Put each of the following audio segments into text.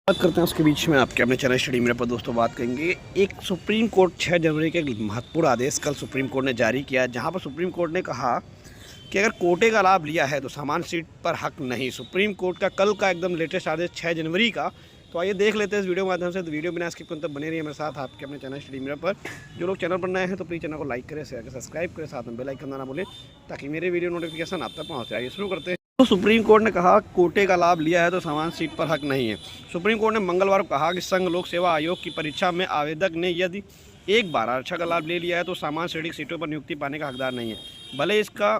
बात करते हैं उसके बीच में आपके अपने चैनल स्टडी मेरे पर दोस्तों बात करेंगे। एक सुप्रीम कोर्ट 6 जनवरी के एक महत्वपूर्ण आदेश कल सुप्रीम कोर्ट ने जारी किया, जहां पर सुप्रीम कोर्ट ने कहा कि अगर कोटे का लाभ लिया है तो सामान्य सीट पर हक नहीं। सुप्रीम कोर्ट का कल का एकदम लेटेस्ट आदेश 6 जनवरी का। तो आइए देख लेते हैं इस वीडियो के माध्यम से। तो वीडियो बिना स्किप करते बने रहिए मेरे साथ आपके अपने चैनल स्टडी मेरे पर। जो लोग चैनल पर नए हैं तो प्लीज़ चैनल को लाइक करें, शेयर करें, सब्सक्राइब करें, साथ में बेल आइकन दबाना ना भूलें ताकि मेरे वीडियो नोटिफिकेशन आप तक पहुँच जाए। शुरू करते हैं। तो सुप्रीम कोर्ट ने कहा कोटे का लाभ लिया है तो समान सीट पर हक नहीं है। सुप्रीम कोर्ट ने मंगलवार को कहा कि संघ लोक सेवा आयोग की परीक्षा में आवेदक ने यदि एक बार आरक्षण का लाभ ले लिया है तो समान श्रेणी की सीटों पर नियुक्ति पाने का हकदार नहीं है, भले इसका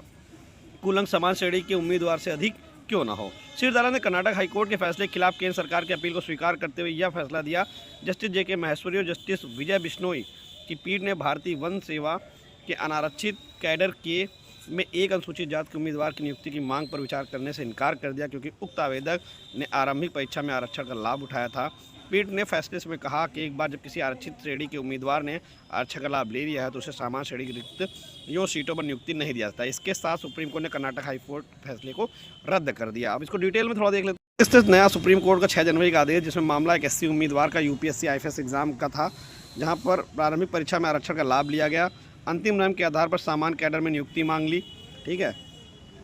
कुल अंक समान श्रेणी के उम्मीदवार से अधिक क्यों न हो। शीर्ष अदालत ने कर्नाटक हाईकोर्ट के फैसले के खिलाफ केंद्र सरकार की अपील को स्वीकार करते हुए यह फैसला दिया। Justice JK. महेश्वरी और जस्टिस विजय बिश्नोई की पीठ ने भारतीय वन सेवा के अनारक्षित कैडर के में एक अनुसूचित जाति के उम्मीदवार की नियुक्ति की मांग पर विचार करने से इनकार कर दिया, क्योंकि उक्त आवेदक ने आरंभिक परीक्षा में आरक्षण का लाभ उठाया था। पीठ ने फैसले में कहा कि एक बार जब किसी आरक्षित श्रेणी के उम्मीदवार ने आरक्षण का लाभ ले लिया है तो उसे सामान्य श्रेणी की रिक्त यूँ सीटों पर नियुक्ति नहीं दिया जाता। इसके साथ सुप्रीम कोर्ट ने कर्नाटक हाईकोर्ट फैसले को रद्द कर दिया। अब इसको डिटेल में थोड़ा देख लेते हैं। इस नया सुप्रीम कोर्ट का 6 जनवरी का आदेश, जिसमें मामला एक एससी उम्मीदवार का यूपीएससी आईएफएस एग्जाम का था, जहाँ पर प्रारंभिक परीक्षा में आरक्षण का लाभ लिया गया। अंतिम रैंक के आधार पर सामान्य कैडर में नियुक्ति मांग ली। ठीक है।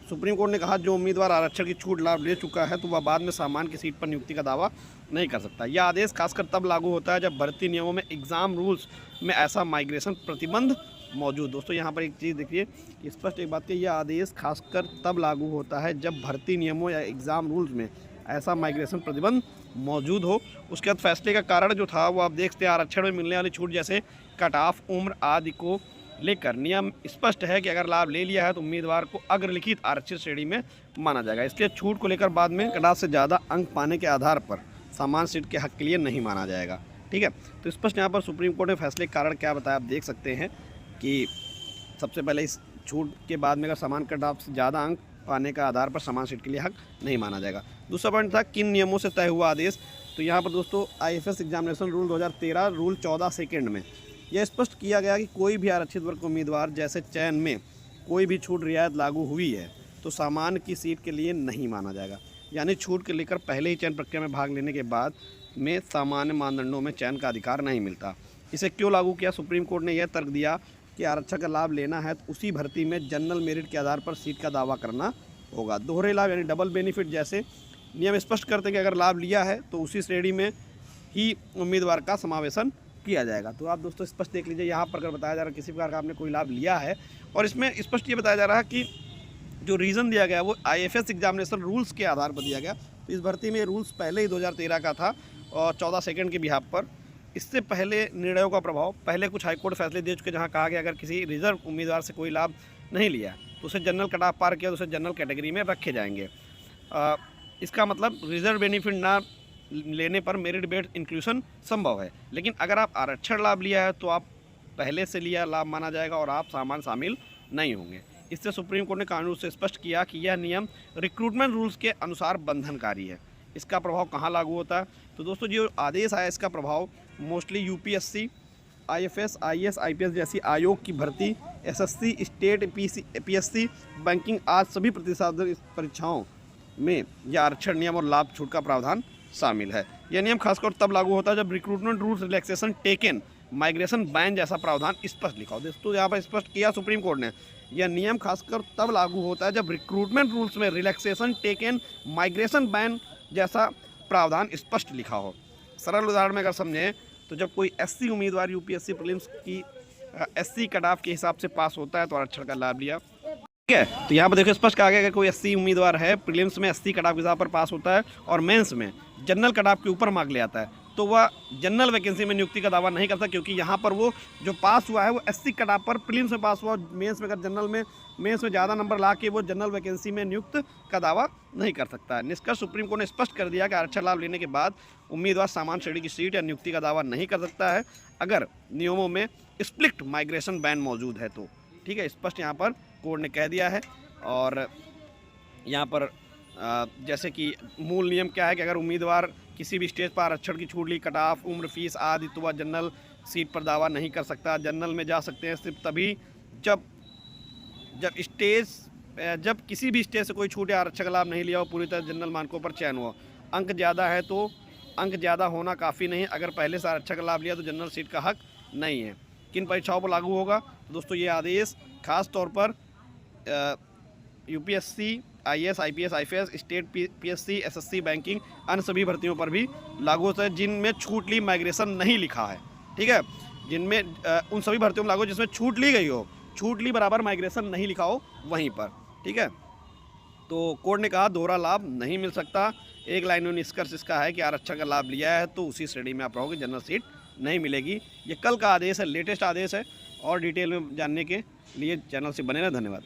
सुप्रीम कोर्ट ने कहा जो उम्मीदवार आरक्षण की छूट लाभ ले चुका है तो वह बाद में सामान्य की सीट पर नियुक्ति का दावा नहीं कर सकता। यह आदेश खासकर तब लागू होता है जब भर्ती नियमों में एग्जाम रूल्स में ऐसा माइग्रेशन प्रतिबंध मौजूद। दोस्तों यहाँ पर एक चीज़ देखिए, स्पष्ट एक बात कि यह आदेश खासकर तब लागू होता है जब भर्ती नियमों या एग्जाम रूल्स में ऐसा माइग्रेशन प्रतिबंध मौजूद हो। उसके बाद फैसले का कारण जो था वो आप देखते हैं, आरक्षण में मिलने वाली छूट जैसे कट ऑफ, उम्र आदि को लेकर नियम स्पष्ट है कि अगर लाभ ले लिया है तो उम्मीदवार को अग्रलिखित आरक्षित श्रेणी में माना जाएगा। इसलिए छूट को लेकर बाद में कट ऑफ से ज़्यादा अंक पाने के आधार पर समान सीट के हक के लिए नहीं माना जाएगा। ठीक है। तो स्पष्ट यहाँ पर सुप्रीम कोर्ट ने फैसले के कारण क्या बताया, आप देख सकते हैं कि सबसे पहले इस छूट के बाद में अगर समान कट ऑफ से ज़्यादा अंक पाने का आधार पर समान सीट के लिए हक नहीं माना जाएगा। दूसरा पॉइंट था किन नियमों से तय हुआ आदेश। तो यहाँ पर दोस्तों IFS examination rule 2013 rule 14 second में यह स्पष्ट किया गया कि कोई भी आरक्षित वर्ग उम्मीदवार जैसे चयन में कोई भी छूट रियायत लागू हुई है तो सामान्य की सीट के लिए नहीं माना जाएगा। यानी छूट के लेकर पहले ही चयन प्रक्रिया में भाग लेने के बाद में सामान्य मानदंडों में चयन का अधिकार नहीं मिलता। इसे क्यों लागू किया? सुप्रीम कोर्ट ने यह तर्क दिया कि आरक्षण का लाभ लेना है तो उसी भर्ती में जनरल मेरिट के आधार पर सीट का दावा करना होगा। दोहरे लाभ यानी डबल बेनिफिट जैसे नियम स्पष्ट करते हैं कि अगर लाभ लिया है तो उसी श्रेणी में ही उम्मीदवार का समावेशन किया जाएगा। तो आप दोस्तों स्पष्ट देख लीजिए, यहाँ पर अगर बताया जा रहा है किसी प्रकार का आपने कोई लाभ लिया है और इसमें स्पष्ट ये बताया जा रहा है कि जो रीज़न दिया गया वो आईएफएस एग्जामिनेशन रूल्स के आधार पर दिया गया। तो इस भर्ती में रूल्स पहले ही 2013 का था और 14 सेकंड के बिहाफ पर। इससे पहले निर्णयों का प्रभाव, पहले कुछ हाईकोर्ट फैसले दे चुके जहाँ कहा गया अगर किसी रिजर्व उम्मीदवार से कोई लाभ नहीं लिया तो उसे जनरल कट ऑफ पार किया तो उसे जनरल कैटेगरी में रखे जाएंगे। इसका मतलब रिजर्व बेनिफिट ना लेने पर मेरिट बेस्ड इंक्लूजन संभव है, लेकिन अगर आप आरक्षण लाभ लिया है तो आप पहले से लिया लाभ माना जाएगा और आप सामान्य शामिल नहीं होंगे। इससे सुप्रीम कोर्ट ने कानून से स्पष्ट किया कि यह नियम रिक्रूटमेंट रूल्स के अनुसार बंधनकारी है। इसका प्रभाव कहाँ लागू होता है? तो दोस्तों जो आदेश आया इसका प्रभाव mostly UPSC, IFS, IAS, IPS जैसी आयोग की भर्ती, एसएससी, स्टेट, पीएससी, बैंकिंग आदि सभी प्रतिस्पर्धी परीक्षाओं में यह आरक्षण नियम और लाभ छूट का प्रावधान शामिल है। यह नियम खासकर तब लागू होता है जब recruitment rules relaxation taken migration ban जैसा प्रावधान स्पष्ट लिखा हो। दोस्तों यहाँ पर स्पष्ट किया सुप्रीम कोर्ट ने, यह नियम खासकर तब लागू होता है जब रिक्रूटमेंट रूल्स में रिलैक्सेशन टेकन माइग्रेशन बैन जैसा प्रावधान स्पष्ट लिखा हो। सरल उदाहरण में अगर समझें तो जब कोई एससी उम्मीदवार यूपीएससी प्रीलिम्स की एससी कट ऑफ के हिसाब से पास होता है तो आरक्षण का लाभ लिया। ठीक है। तो यहाँ पर देखो स्पष्ट कहा गया अगर कोई एससी उम्मीदवार है, प्रीलिम्स में एससी कट ऑफ के हिसाब पर पास होता है और मेंस में जनरल कट ऑफ के ऊपर मार्क ले आता है तो वह जनरल वैकेंसी में नियुक्ति का दावा नहीं करता, क्योंकि यहाँ पर वो जो पास हुआ है वो एससी कट ऑफ पर प्रीलिम्स में पास हुआ, मेंस में अगर जनरल में मेंस में ज़्यादा नंबर ला के वो जनरल वैकेंसी में नियुक्त का दावा नहीं कर सकता है। निष्कर्ष सुप्रीम कोर्ट ने स्पष्ट कर दिया कि आरक्षण लाभ लेने के बाद उम्मीदवार सामान्य श्रेणी की सीट या नियुक्ति का दावा नहीं कर सकता है अगर नियमों में स्प्लिट माइग्रेशन बैन मौजूद है तो। ठीक है, स्पष्ट यहाँ पर कोर्ट ने कह दिया है। और यहाँ पर जैसे कि मूल नियम क्या है कि अगर उम्मीदवार किसी भी स्टेज पर आरक्षण की छूट ली, कट ऑफ, उम्र, फीस आदि, तो वह जनरल सीट पर दावा नहीं कर सकता। जनरल में जा सकते हैं सिर्फ तभी जब किसी भी स्टेज से कोई छूट या आरक्षण का लाभ नहीं लिया हो, पूरी तरह जनरल मानकों पर चयन हुआ। अंक ज़्यादा है तो अंक ज़्यादा होना काफ़ी नहीं, अगर पहले से आरक्षण का लाभ लिया तो जनरल सीट का हक नहीं है। किन परीक्षाओं पर लागू होगा? तो दोस्तों ये आदेश खास तौर पर UPSC, IAS, IPS, IPS, state PSC, SSC, banking, अन्य सभी भर्तियों पर भी लागू होता है जिनमें छूट ली माइग्रेशन नहीं लिखा है। ठीक है, जिनमें उन सभी भर्तियों में लागू जिसमें छूट ली गई हो, छूट ली बराबर माइग्रेशन नहीं लिखा हो वहीं पर। ठीक है, तो कोर्ट ने कहा दोहरा लाभ नहीं मिल सकता। एक लाइन में निष्कर्ष इसका है कि आरक्षण का लाभ लिया है तो उसी श्रेणी में आप रहोगे, जनरल सीट नहीं मिलेगी। ये कल का आदेश है, लेटेस्ट आदेश है, और डिटेल में जानने के लिए चैनल से बने रहें। धन्यवाद।